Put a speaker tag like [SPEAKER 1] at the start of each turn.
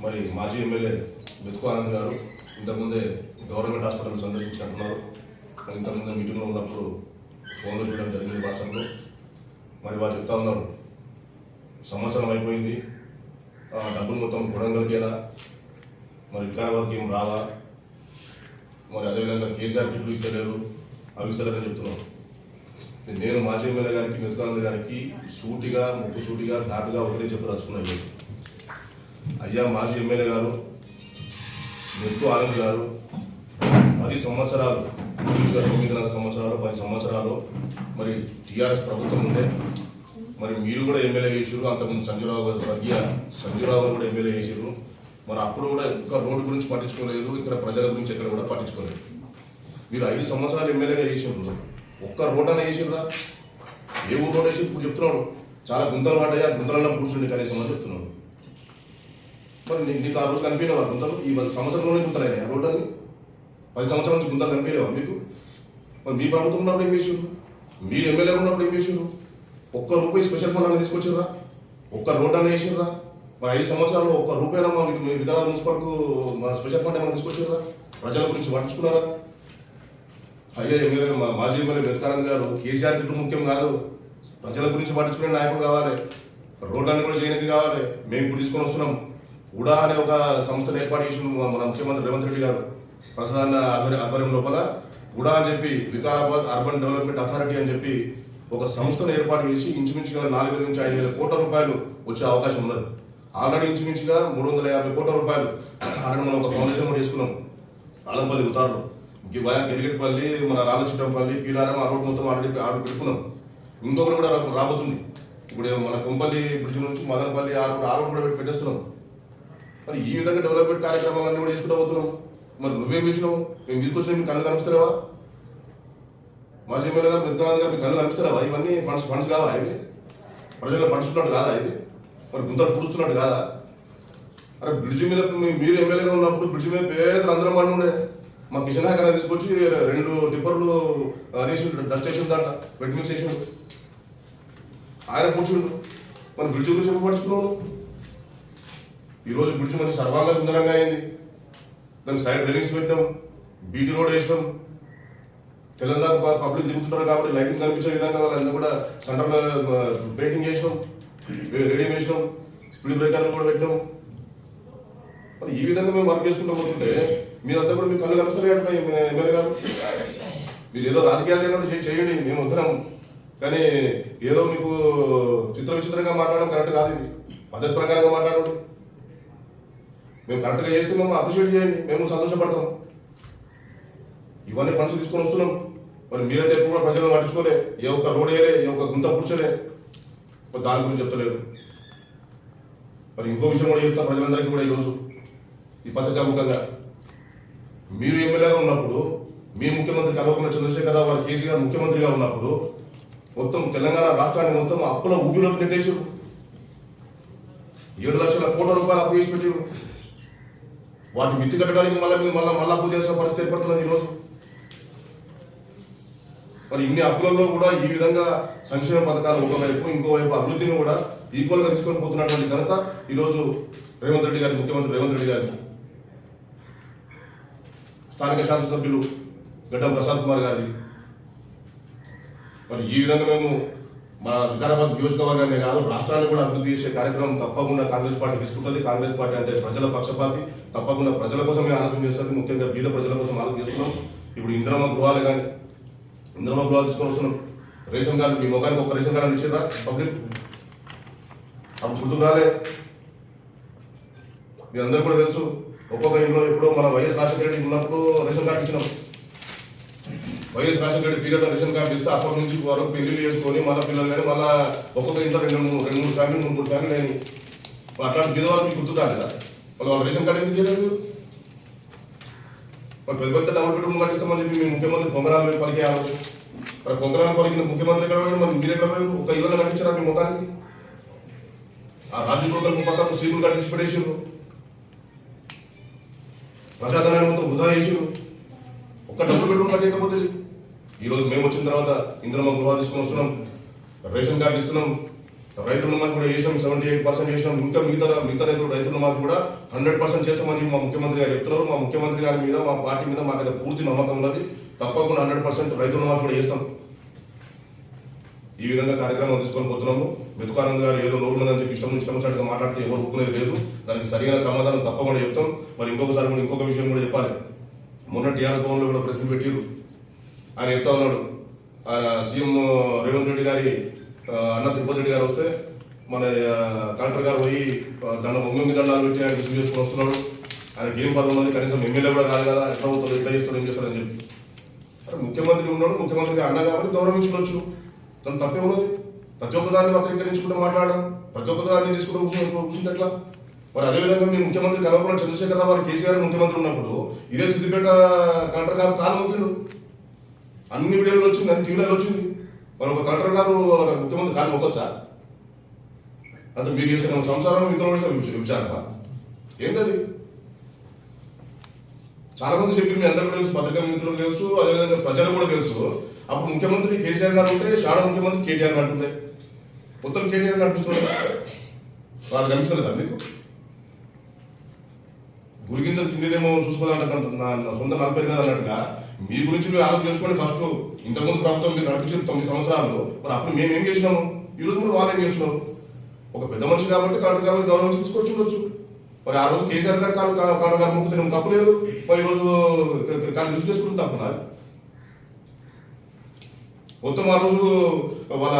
[SPEAKER 1] మరి మాజీ ఎమ్మెల్యే మెతుకు ఆనంద్ గారు ఇంతకుముందే గవర్నమెంట్ హాస్పిటల్ సందర్శించినట్టున్నారు. ఇంతకుముందే మీటింగ్లో ఉన్నప్పుడు ఫోన్లో చూడడం జరిగింది, వాట్సాప్లో. మరి వారు చెప్తా ఉన్నారు, సంవత్సరం అయిపోయింది, డబ్బులు మొత్తం కొడంగల్కేలా, మరి వికారాబాద్కి ఏం రావా, మరి అదేవిధంగా కేసీఆర్ కిట్లు ఇస్తలేరు, అవి ఇస్తలేరని చెప్తున్నాను. నేను మాజీ ఎమ్మెల్యే గారికి మెతుకు ఆనంద్ గారికి సూటిగా ఘాటుగా ఒకటే చెప్పదలుచుకున్నాను. అయ్యా మాజీ ఎమ్మెల్యే గారు మెతుకు ఆనంద్ గారు 10 సంవత్సరాలు, 9 సంవత్సరాలు 10 సంవత్సరాలు మరి టీఆర్ఎస్ ప్రభుత్వం ఉండే, మరి మీరు కూడా ఎమ్మెల్యే చేసారు. అంతకుముందు సంజయరావు గారు కూడా ఎమ్మెల్యే చేసారు. మరి అప్పుడు కూడా ఇంకా రోడ్డు గురించి పట్టించుకోలేదు, ఇక్కడ ప్రజల గురించి ఎక్కడ కూడా పట్టించుకోలేదు. మీరు 5 సంవత్సరాలు ఎమ్మెల్యేగా చేసారు, ఒక్క రోడ్ అనే వేసిర్రా? ఏ ఊరు రోడ్ వేసి ఇప్పుడు చెప్తున్నాడు, చాలా గుంతలు పడ్డాయా, గుంతలన్నా కూర్చుండి కనీసం అని చెప్తున్నాడు. మరి నీకు ఆ రోజు కనిపించలేవా గుంతలు? ఈ 10 సంవత్సరంలోనే గుంతలైనా రోడ్డు అని? 10 సంవత్సరాల నుంచి గుంతలు కనిపించలేవా మీకు? మరి మీ ప్రభుత్వం ఉన్నప్పుడు ఏం చేసారు? మీరు ఎమ్మెల్యే ఉన్నప్పుడు ఏం చేసారు? ఒక్క రూపాయి స్పెషల్ ఫండ్ అని తీసుకొచ్చిర్రా? ఒక్క రోడ్ అని వేసిర్రా? మరి 5 సంవత్సరాల్లో ఒక్క రూపాయన మా వికారాబాద్ మున్సిపల్కు మా స్పెషల్ ఫండ్ ఏమైనా తీసుకొచ్చిర్రా? ప్రజల గురించి పట్టించుకున్నారా? అయ్యా ఎమ్మెల్యే మాజీ ఎమ్మెల్యే మెతుకు ఆనంద్ గారు, కేసీఆర్ కిట్లు ముఖ్యం కాదు, ప్రజల గురించి పట్టించుకునే నాయకుడు కావాలి, రోడ్లన్నీ కూడా చేయడానికి కావాలి. మేము ఇప్పుడు తీసుకొని వస్తున్నాం, ఉడా అనే ఒక సంస్థను ఏర్పాటు చేసిన మన ముఖ్యమంత్రి రేవంత్ రెడ్డి గారు ప్రసాద్ ఆధ్వర్యం లోపల ఉడా అని చెప్పి వికారాబాద్ అర్బన్ డెవలప్మెంట్ అథారిటీ అని చెప్పి ఒక సంస్థను ఏర్పాటు చేసి ఇంచుమించుగా 4,000 నుంచి 5,000 కోట్ల రూపాయలు వచ్చే అవకాశం ఉన్నది. ఆల్రెడీ ఇంచుమించుగా 350 కోట్ల రూపాయలు ఆల్రెడీ మనం ఒక ఫౌండేషన్ కూడా చేసుకున్నాం. ఆలంపల్లి ఉతారులో గిరిగట్పల్లి, మన రామచిట్టంపల్లి, పీలారం ఆ రోడ్ మొత్తం ఆల్రెడీ పెట్టుకున్నాం. ఇంకొకటి కూడా రాబోతుంది. ఇప్పుడు మన కుంపల్లి బ్రిడ్జ్ నుంచి మదనపల్లి ఆ రోడ్ కూడా పెట్టేస్తున్నాం. మరి ఈ విధంగా డెవలప్మెంట్ కార్యక్రమాలన్నీ కూడా చేసుకుంటూ పోతున్నాం. మరి నువ్వేం చేసినావు? మేము తీసుకొచ్చినా మీకు కళ్ళు కనిపిస్తారా? మాజీ ఎమ్మెల్యే గారు మెతుకు ఆనంద్ గారు మీకు కళ్ళు కనిపిస్తారా? ఇవన్నీ ఫండ్స్ కావా? ఇది ప్రజలను పంచుతున్నట్టు కాదా? ఇది మరి గుంతలు పూడుస్తున్నట్టు కాదా? అరే బ్రిడ్జి మీద మీరు ఎమ్మెల్యేగా ఉన్నప్పుడు బ్రిడ్జి మీద పేద అందరం పడి ఉండే, మా కిషన్ నాయక్ అనేది తీసుకొచ్చి 2 టిప్పర్లు అదేసి డస్ట్ స్టేషన్ దాంట్లో వెట్ మిక్స్ స్టేషన్ ఆయన కూర్చుండు. మన బ్రిడ్జి గురించి ఎప్పుడు పడుచుకున్నాను? ఈరోజు బ్రిడ్జి మంచి సర్వాంగా సుందరంగా అయింది. దానికి సైడ్ రైలింగ్స్ పెట్టినాం, బీటీ రోడ్ వేసినాం. తెలంగాణ పబ్లిక్ తిరుగుతుంటారు కాబట్టి లైటింగ్ కనిపించే విధంగా వాళ్ళంతా కూడా సెంటర్లో పెయింటింగ్ చేసినాం, రేడియం వేసినాం, స్పీడ్ బ్రేకర్లు కూడా పెట్టినాం. మరి ఈ విధంగా మేము వర్క్ చేసుకుంటూ పోతుంటే మీరంతా కూడా మీకు కళ్ళు కలుస్తారే అంటున్నాయి ఎమ్మెల్యే గారు. మీరు ఏదో రాజకీయాలు ఏమంటే చేయండి, మేము వద్దున్నాం. కానీ ఏదో మీకు విచిత్రంగా మాట్లాడడం కరెక్ట్ కాదు. ఇది పద్ధతి ప్రకారంగా మాట్లాడండి. మేము కరెక్ట్గా చేస్తే మేము అప్రిషియేట్ చేయండి, మేము సంతోషపడతాం. ఇవన్నీ ఫండ్స్ తీసుకొని వస్తున్నాం. మరి మీరైతే ఎప్పుడు కూడా ప్రజలను పట్టించుకోలే, ఏ ఒక్క రోడ్ వేయలే, ఏ ఒక్క గుంత కూర్చోలే, మరి దాని గురించి చెప్తలేదు. మరి ఇంకో విషయం కూడా చెప్తా ప్రజలందరికీ కూడా ఈరోజు ఈ పత్రికాముఖంగా, మీరు ఎమ్మెల్యేగా ఉన్నప్పుడు మీ ముఖ్యమంత్రి కల్వకుంట్ల చంద్రశేఖరరావు గారు కేసీఆర్ ముఖ్యమంత్రిగా ఉన్నప్పుడు మొత్తం తెలంగాణ రాష్ట్రాన్ని మొత్తం అప్పుల ఊపిలోకి నెట్టేసారు. 7 లక్షల కోట్ల రూపాయలు అప్పు చేసి పెట్టారు. వాటిని మిత్తి కట్టడానికి మళ్ళీ అప్పు చేసిన పరిస్థితి ఏర్పడుతుంది ఈరోజు. మరి ఇన్ని అప్పులలో కూడా ఈ విధంగా సంక్షేమ పథకాలు ఒకవైపు, ఇంకోవైపు అభివృద్ధిని కూడా ఈక్వల్గా తీసుకొని పోతున్నటువంటి ఘనత ఈరోజు రేవంత్ రెడ్డి గారి, ముఖ్యమంత్రి రేవంత్ రెడ్డి గారి, స్థానిక శాసనసభ్యులు గడ్డం ప్రసాద్ కుమార్ గారిది. మరి ఈ విధంగా మేము మన వికారాబాద్ నియోజకవర్గాన్ని కాదు రాష్ట్రాన్ని కూడా అభివృద్ధి చేసే కార్యక్రమం తప్పకుండా కాంగ్రెస్ పార్టీ తీసుకుంటుంది. కాంగ్రెస్ పార్టీ అంటే ప్రజల పక్షపాతి, తప్పకుండా ప్రజల కోసమే ఆలోచన చేస్తుంది. ముఖ్యంగా బీద ప్రజల కోసం ఆలోచన చేస్తున్నాం. ఇప్పుడు ఇందిరమ్మ గృహాలు కానీ ఇందిరమ్మ గృహాలు తీసుకొని వస్తున్నాం. రేషన్ కార్డు, మీ ముఖానికి ఒక రేషన్ కార్డు ఇచ్చారా పబ్లిక్? అప్పుడు గుర్తురాలే. మీ అందరూ కూడా తెలుసు, ఒక్కొక్క ఇంట్లో ఎప్పుడో మన వైఎస్ రాజశేఖర రెడ్డి ఉన్నప్పుడు రేషన్ కార్డు ఇచ్చినాం. వైఎస్ రాజశేఖర రెడ్డి పీరియడ్లో రేషన్ కార్డు ఇస్తే అప్పటి నుంచి వరకు పెళ్లి చేసుకొని మళ్ళీ పిల్లలు కానీ మళ్ళీ ఒక్కొక్క ఇంట్లో 2-3 ఫ్యామిలీ 3 ఫ్యామిలీ అయినాయి. అట్లాంటి బీదవాళ్ళు మీకు గుర్తుతారు కదా, వాళ్ళ రేషన్ కార్డు ఎందుకు చేయలేదు? మరి పెద్ద డబుల్ బెడ్రూమ్ కట్టిస్తామని చెప్పి మీ ముఖ్యమంత్రి పొంగనాలు పలికే ఆలోచన. మరి పొంగనాలు పలికిన ముఖ్యమంత్రి ఎక్కడ పోయాడు? మరి మీరు ఎక్కడ పోయారు? ఒక ఇల్లు కట్టించారా మీ ముఖానికి? ఆ రాజకీయ పక్కన సీకులు కట్టించి పెట్టేసారు, ప్రజాధనాన్ని మొత్తం వృధా చేసారు. ఒక్క డబుల్ బెడ్రూమ్ కట్టకపోతే ఈరోజు మేము వచ్చిన తర్వాత ఇందిరమ్మ గృహాలు తీసుకొని వస్తున్నాం, రేషన్ కార్డు ఇస్తున్నాం, రైతు రుణమాఫీ కూడా చేసినాం, 78% చేసినాం. ఇంకా మిగతా రైతు రుణమాఫీ కూడా 100% చేస్తామని మా ముఖ్యమంత్రి గారు చెప్తున్నారు. మా ముఖ్యమంత్రి గారి మీద, మా పార్టీ మీద మాకు పూర్తి నమ్మకం ఉన్నది. తప్పకుండా 100% రైతు రుణమాఫీ కూడా చేస్తాం. ఈ విధంగా కార్యక్రమం తీసుకొని పోతున్నాము. మెతుకానంద్ గారు ఏదో నోరుమని చెప్పి ఇష్టం వచ్చినట్టుగా మాట్లాడితే ఎవరు ఒప్పుకునేది లేదు. దానికి సరైన సమాధానం తప్పకుండా చెప్తాం. మరి ఇంకొకసారి కూడా ఇంకొక విషయం కూడా చెప్పాలి. మొన్న టీఆర్ఎస్ భవన్లో కూడా ప్రెస్ మీట్ పెట్టిరు. ఆయన చెప్తా ఉన్నాడు, సీఎం రేవంత్ రెడ్డి గారి అన్న తిరుపతి రెడ్డి గారు వస్తే మన కలెక్టర్ గారు పోయి ఒంగి దండాలు పెట్టి ఆయన రిసీవ్ చేసుకుని వస్తున్నాడు. ఆయనకి ఏం పదం ఉంది, కనీసం ఎమ్మెల్యే కూడా కాదు కదా, ఎట్లా అవుతాడు, ఎట్లా చేస్తాడు, ఏం చేస్తాడని చెప్పి. అరే ముఖ్యమంత్రి ఉన్నాడు, ముఖ్యమంత్రికి అన్న కాబట్టి గౌరవించుకోవచ్చు. తను తప్పే ఉన్నది. ప్రతి ఒక్కదాన్ని వక్రీకరించుకుంటూ మాట్లాడడం, ప్రతి ఒక్కదాన్ని తీసుకుంటూ కూర్చుంటే ఎట్లా? మరి అదేవిధంగా మీ ముఖ్యమంత్రి కల్వకుంట్ల చంద్రశేఖరరావు గారు కేసీఆర్ ముఖ్యమంత్రి ఉన్నప్పుడు ఇదే సిద్దిపేట కలెక్టర్ గారు కాలు మొక్కిండు. అన్ని వీడియోలు వచ్చింది, అన్ని టీవీలలో వచ్చింది. మరి ఒక కలెక్టర్ గారు ముఖ్యమంత్రి కాలు మొక్కొచ్చా? అంటే మీరు చేసిన సంసారం ఇతరులు విచారణ ఏంటది? చాలా మంది చెప్పి మీ అందరూ తెలుసు, పత్రికా మిత్రులకు తెలుసు, అదేవిధంగా ప్రజలకు కూడా తెలుసు. అప్పుడు ముఖ్యమంత్రి కేసీఆర్ గారు ఉంటే షాడో ముఖ్యమంత్రి కేటీఆర్ అంటుండే, మొత్తం కేటీఆర్ కనిపిస్తుంది. వాళ్ళు కనిపిస్తుంది కదా మీకు? గురిగింజలు కిందేమో చూసుకోవాలంటే నా సొంత నలభై కదా అన్నట్టుగా మీ గురించి మీరు ఆలోచన చేసుకోండి. ఫస్ట్ ఇంతకుముందు ప్రభుత్వం మీరు నడిపించిన 9 సంవత్సరాలు, మరి అప్పుడు మేము ఏం చేసినాము, ఈరోజు మీరు వాళ్ళు ఏం చేస్తున్నాము? ఒక పెద్ద మనిషి కాబట్టి కలెక్టర్ గారు గౌరవం తీసుకొచ్చి ఉండొచ్చు. మరి ఆ రోజు కేసీఆర్ గారు కలెక్టర్ గారు ముక్కు తప్పు లేదు, మరి ఈరోజు కాలు యూజ్ చేసుకుంటే తప్పునా? మొత్తం ఆ రోజు వాళ్ళ